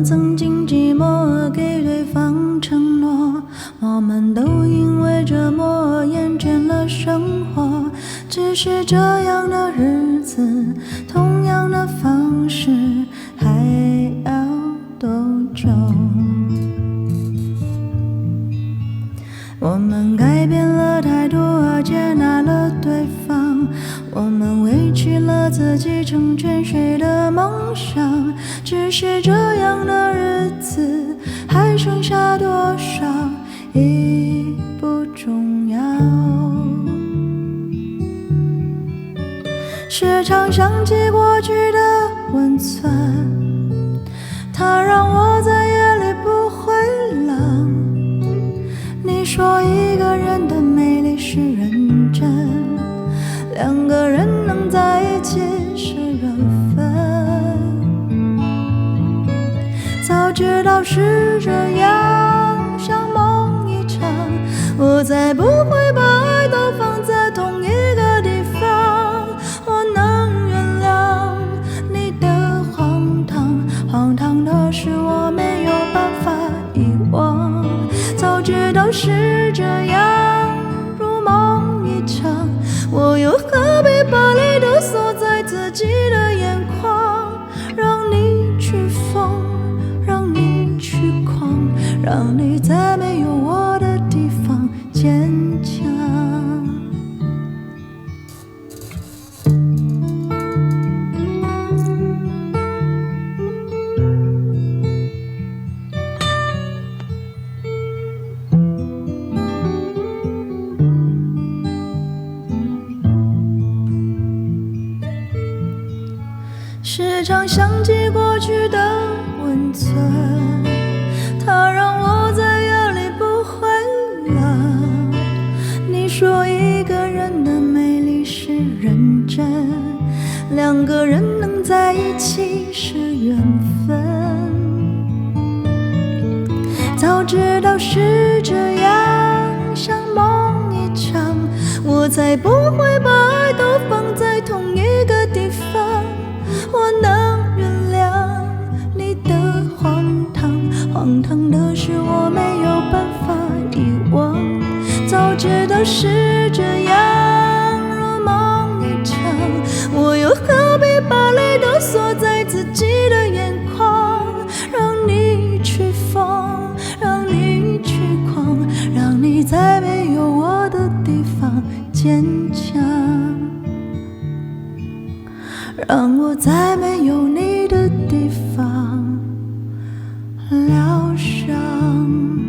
都曾经寂寞而给对方承诺，我们都因为折磨厌倦了生活。只是这样的日子，同样的方式，还要多久？我们改变了太多而接纳了对方，我们委屈了自己成全谁的梦想。只是这样的日子还剩下多少已不重要。时常想起过去的温存，它让我在夜里不会冷。你说一个人的美丽是认真，两个人能在一起是缘分。早知道是这样，像梦一场，我才不会把爱都放在同一个地方。我能原谅你的荒唐，荒唐的是我没有办法遗忘。早知道是这样，如梦一场，我又何必把泪都锁在自己的眼眶？让你去疯，让你去狂，让你在没有我的地方坚强。时常想起过去的温存，它让我在夜里不会冷。你说一个人的美丽是认真，两个人能在一起是缘分。早知道是这样，像梦一场，我才不会把爱都放在同一个地方。我能原谅你的荒唐，荒唐的是我没有办法遗忘。早知道是这样，如梦一场，我又何必把泪都锁在自己的眼眶？让你去疯，让你去狂，让你在没有我的地方坚强，让我在没有你的地方疗伤。